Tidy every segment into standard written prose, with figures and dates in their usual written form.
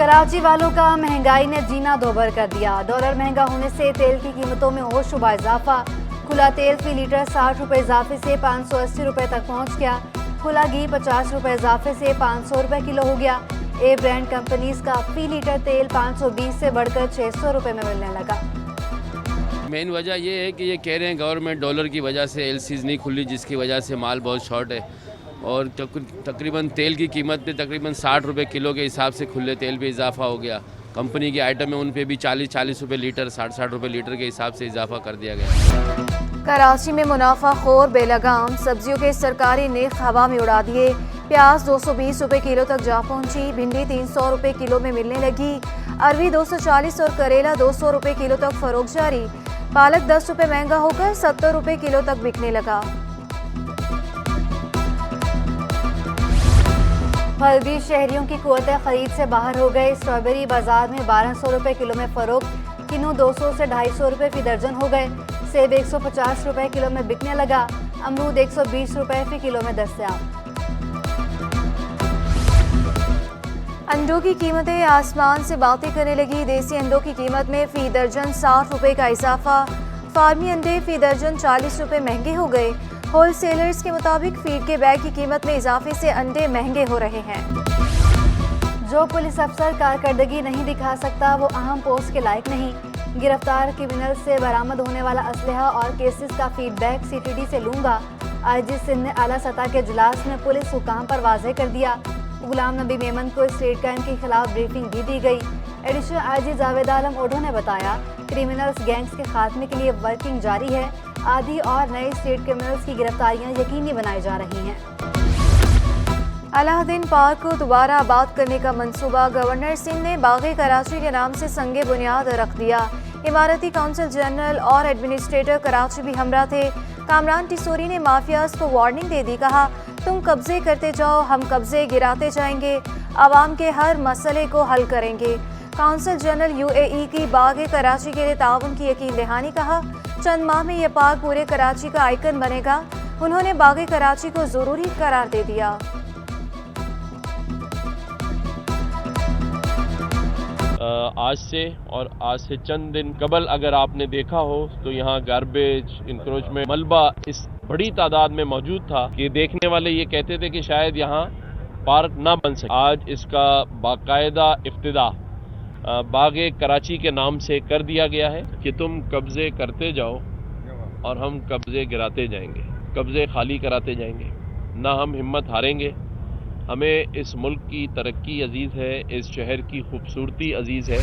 कराची वालों का महंगाई ने जीना दोभर कर दिया। डॉलर महंगा होने से तेल की कीमतों में होशरुबा इजाफा। खुला तेल फी लीटर 60 रुपये इजाफे से 580 रुपये तक पहुंच गया। खुला घी 50 रुपये इजाफे से 500 रुपये किलो हो गया। ए ब्रांड कंपनीज का फी लीटर तेल 520 से बढ़कर 600 रुपये में मिलने लगा। मेन वजह ये है कि ये कह रहे हैं गवर्नमेंट डॉलर की वजह से एलसीज नहीं खुली, जिसकी वजह से माल बहुत शॉर्ट है और तकरीबन तेल की कीमत पे तकरीबन 60 रुपये किलो के हिसाब से खुले तेल पे इजाफा हो गया। कंपनी के आइटम है उन पे भी 40 रुपये लीटर 60 रुपये लीटर के हिसाब से इजाफा कर दिया गया। कराची में मुनाफा खोर बेलगाम सब्जियों के सरकारी नेख हवा में उड़ा दिए। प्याज 220 रुपये किलो तक जा पहुंची। भिंडी 300 रुपये किलो में मिलने लगी। अरवी 240 और करेला 200 रुपये किलो तक फरोख्त जारी। पालक 10 रुपये महंगा होकर 70 रुपये किलो तक बिकने लगा। फल भी शहरियों की कुव्वत खरीद से बाहर हो गए। स्ट्रॉबेरी बाजार में 1200 रुपये किलो में फरोख्त। किन्नू 200 से 250 रुपये फी दर्जन हो गए। सेब 150 रुपये किलो में बिकने लगा। अमरूद 120 रुपये फी किलो में दस्तयाब। अंडों की कीमतें आसमान से बातें करने लगी। देसी अंडों की कीमत में फी दर्जन 60 रुपये का इजाफा। फार्मी अंडे फी दर्जन 40 रुपये महंगे हो गए। होल सेलर्स के मुताबिक फीड के बैग की कीमत में इजाफे से अंडे महंगे हो रहे हैं। जो पुलिस अफसर कारकर्दगी नहीं दिखा सकता वो अहम पोस्ट के लायक नहीं। गिरफ्तार क्रिमिनल से बरामद होने वाला असलहा और केसेस का फीडबैक सीटीडी से लूंगा। आईजी सिंध ने आला सतह के इजलास में पुलिस हुकाम पर वाज़ेह कर दिया। गुलाम नबी मेमन को स्टेट कैंप के खिलाफ ब्रीफिंग भी दी गई। एडिशनल आईजी जावेद आलम ओढो ने बताया क्रिमिनल्स गैंग्स के खात्मे के लिए वर्किंग जारी है। आधी और नए स्टेट क्रिमिनल्स की गिरफ्तारियां यकीनी बनाई जा रही हैं। अलाउद्दीन पार्क को दोबारा आबाद करने का मंसूबा गवर्नर सिंध ने बाग़े कराची के नाम से संगे बुनियाद रख दिया। इमारती काउंसिल जनरल और एडमिनिस्ट्रेटर कराची भी हमरा थे। कामरान टिसोरी ने माफियाज को वार्निंग दे दी। कहा तुम कब्जे करते जाओ, हम कब्जे गिराते जाएंगे, आवाम के हर मसले को हल करेंगे। काउंसिल जनरल यूएई की बाग़े कराची के लिए ताउन की यकीन दहानी। कहा चंद माह में यह पार्क पूरे कराची का आइकन बनेगा। उन्होंने बाग़े कराची को ज़रूरी करार दे दिया। आज से चंद दिन कबल अगर आपने देखा हो तो यहाँ गार्बेज इंक्रोचमेंट मलबा इस बड़ी तादाद में मौजूद था कि देखने वाले ये कहते थे कि शायद यहाँ पार्क ना बन सके। आज इसका बाकायदा इफ्तिदा बाग़े कराची के नाम से कर दिया गया है कि तुम कब्जे करते जाओ और हम कब्जे गिराते जाएंगे, कब्जे खाली कराते जाएंगे। ना हम हिम्मत हारेंगे। हमें इस मुल्क की तरक्की अजीज़ है, इस शहर की खूबसूरती अजीज़ है।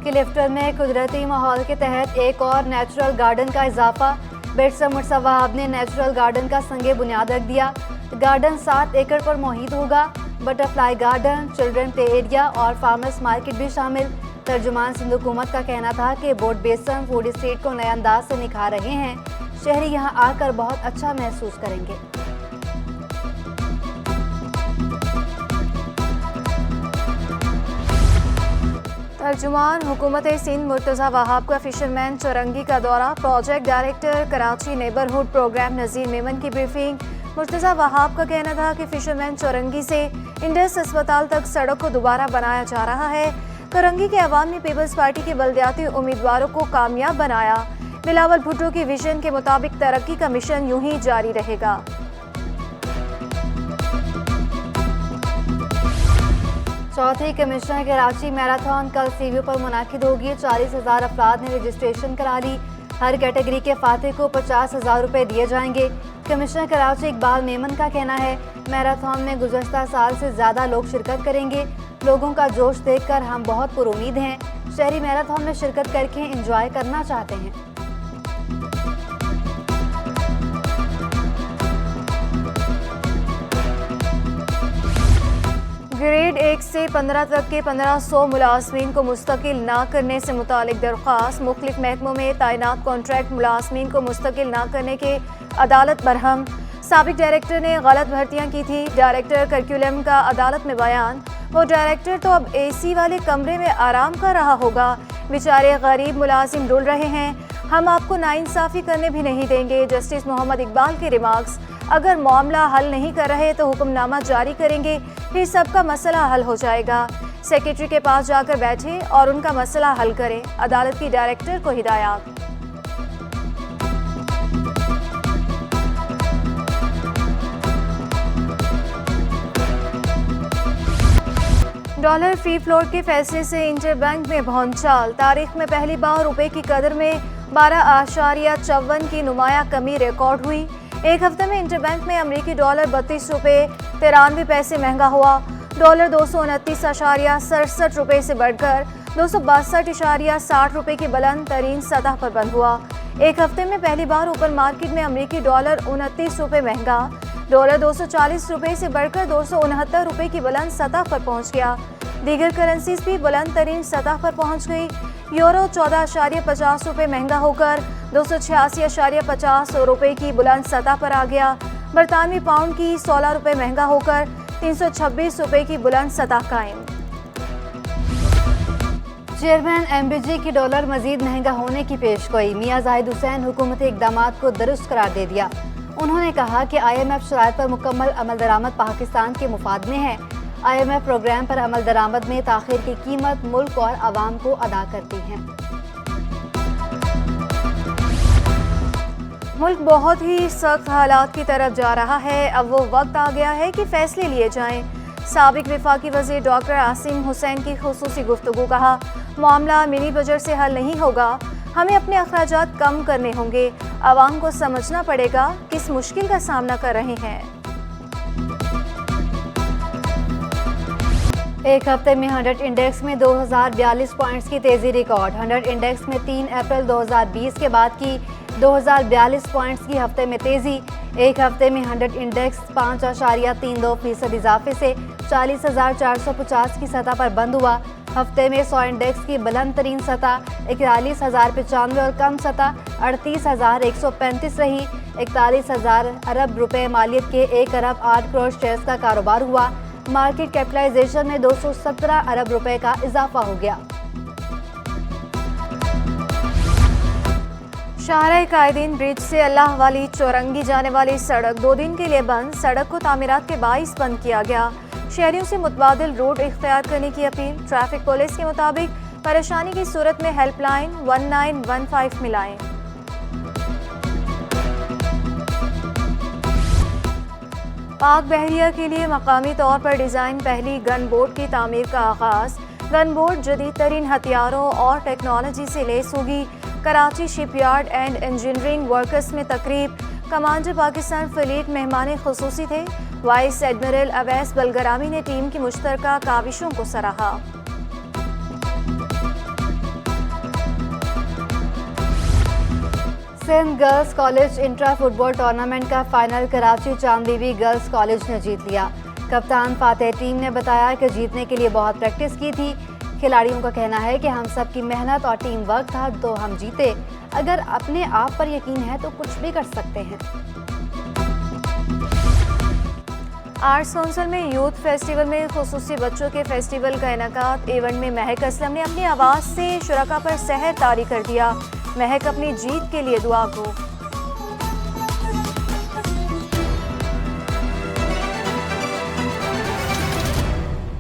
क्लिफ्टन में कुदरती माहौल के तहत एक और नेचुरल गार्डन का इजाफा। बेटसम मुर्सा वहाब ने नेचुरल गार्डन का संगे बुनियाद रख दिया। गार्डन 7 एकड़ पर मुहित होगा। Butterfly garden, children play area और फार्मर्स मार्केट भी शामिल। तर्जुमान सिंध हुकूमत का कहना था कि बोट बेसन फूड स्ट्रीट को नए अंदाज से निखार रहे हैं। शहरी यहाँ आकर बहुत अच्छा महसूस करेंगे। तर्जुमान हुकूमत सिंध मुर्तज़ा वहाब का फिशरमैन चौरंगी का दौरा। Project director Karachi neighbourhood programme Nazir Memon की ब्रीफिंग। मुर्तज़ा वहाब का कहना था कि फिशरमैन चौरंगी से इंडस अस्पताल तक सड़क को दोबारा बनाया जा रहा है। चौरंगी के अवाम ने पीपल्स पार्टी के बल्दियाती उम्मीदवारों को कामयाब बनाया। बिलावल भुट्टो के विजन के मुताबिक तरक्की का मिशन यूं ही जारी रहेगा। चौथी कमिश्नर कराची मैराथन कल सीव्यू पर मुनाकिद होगी। 40,000 अफराद ने रजिस्ट्रेशन करा ली। हर कैटेगरी के फाते को 50,000 रुपये दिए जाएंगे। कमिश्नर कराची इकबाल मेमन का कहना है मैराथन में गुज़श्ता साल से ज़्यादा लोग शिरकत करेंगे। लोगों का जोश देखकर हम बहुत पुरुमीद हैं। शहरी मैराथन में शिरकत करके एंजॉय करना चाहते हैं। ग्रेड 1 से 15 तक के 1500 मुलाजमीन को मुस्तकिल ना करने से मुतालिक दरख्वास्त। मुख्तलिफ महकमों में तैनात कॉन्ट्रैक्ट मुलाजमीन को मुस्तकिल ना करने के अदालत बरहम। साबिक डायरेक्टर ने गलत भर्तियां की थी। डायरेक्टर करिकुलम का अदालत में बयान। वो डायरेक्टर तो अब एसी वाले कमरे में आराम कर रहा होगा। बेचारे गरीब मुलाजिम रुल रहे हैं। हम आपको नाइंसाफ़ी करने भी नहीं देंगे। जस्टिस मोहम्मद इकबाल के रिमार्क्स। अगर मामला हल नहीं कर रहे तो हुक्मनामा जारी करेंगे, फिर सबका मसला हल हो जाएगा। सेक्रेटरी के पास जाकर बैठे और उनका मसला हल करें, अदालत की डायरेक्टर को हिदायत। डॉलर फ्री फ्लोट के फैसले से इंटरबैंक में भौंचाल। तारीख में पहली बार रुपए की कदर में 12.54 की नुमाया कमी रिकॉर्ड हुई। एक हफ्ते में इंटरबैंक में अमेरिकी डॉलर 32 रुपये 93 पैसे महंगा हुआ। डॉलर 229.67 रुपये से बढ़कर 262.60 रुपये की बुलंद तरीन सतह पर बंद हुआ। एक हफ्ते में पहली बार ओपन मार्केट में अमेरिकी डॉलर 29 रुपये महंगा, डॉलर 240 रुपये से बढ़कर 269 रुपये की बुलंद सतह पर पहुंच गया। दीगर करेंसीज भी बुलंद तरीन सतह पर पहुंच गई। यूरो 14.50 रुपये महंगा होकर 286.50 रुपये की बुलंद सतह पर आ गया। बरतानवी पाउंड की 16 रुपये महंगा होकर 326 रुपये की बुलंद सतह कायम। चेयरमैन एमबीजी की डॉलर मजीद महंगा होने की पेशगोई। मियां जाहिद हुसैन हुकूमती इक़दामात को दुरुस्त करार दे दिया। उन्होंने कहा कि IMF शराइत पर मुकम्मल अमल दरामद पाकिस्तान के मुफाद में है। IMF प्रोग्राम पर अमल दरामद में ताख़ीर की कीमत मुल्क और आवाम को अदा करती है। मुल्क बहुत ही सख्त हालात की तरफ जा रहा है। अब वो वक्त आ गया है कि फैसले लिए जाएं। साबिक वफाकी वज़ीर डॉक्टर आसिम हुसैन की खुसूसी गुफ्तगू। कहा, मामला मिनी बजट से हल नहीं होगा, हमें अपने अखराजात कम करने होंगे। आवाम को समझना पड़ेगा किस मुश्किल का सामना कर रहे हैं। एक हफ्ते में 100 इंडेक्स में 2042 पॉइंट्स की तेज़ी रिकॉर्ड। 100 इंडेक्स में 3 अप्रैल 2020 के बाद की 2042 पॉइंट्स की हफ्ते में तेज़ी। एक हफ्ते में 100 इंडेक्स 5.32% इजाफे से 40,450 की सतह पर बंद हुआ। हफ्ते में 100 इंडेक्स की बुलंद तरीन सतह 41,095 और कम सतह 38,135 रही। 41,000 अरब रुपए मालियत के 1 अरब 8 करोड़ शेयर्स का कारोबार हुआ। मार्केट कैपिटलाइजेशन में 217 अरब रुपए का इजाफा हो गया। शाहराह कायदीन ब्रिज से अल्लाह वाली चौरंगी जाने वाली सड़क 2 दिन के लिए बंद। सड़क को तामीरात के बाइस बंद किया गया। शहरियों से मुतबादिल रूट इख्तियार करने की अपील। ट्रैफिक पुलिस के मुताबिक परेशानी की सूरत में हेल्पलाइन 1915 मिलाएं। पाक बहरिया के लिए मकामी तौर पर डिज़ाइन पहली गन बोट की तामीर का आगाज़। गन बोट जदीद तरीन हथियारों और टेक्नोलॉजी से लेस होगी। Karachi shipyard and engineering workers में तकरीब। कमांडर पाकिस्तान फ्लीट मेहमान खुसूसी थे। वाइस एडमिरल अवैस बलगरामी ने टीम की मुश्तरका काविशों को सराहा। Sindh girls college intra football tournament का final Karachi Chand Bibi girls college ने जीत लिया। कप्तान फातेह टीम ने बताया कि जीतने के लिए बहुत प्रैक्टिस की थी। खिलाड़ियों का कहना है कि हम सब की मेहनत और टीम वर्क था तो हम जीते। अगर अपने आप पर यकीन है तो कुछ भी कर सकते हैं। आर्ट्स काउंसिल में यूथ फेस्टिवल में खुसूसी बच्चों के फेस्टिवल का इनेकाद। इवेंट में महक असलम ने अपनी आवाज़ से शुरका पर सहर तारी कर दिया। महक अपनी जीत के लिए दुआ गो।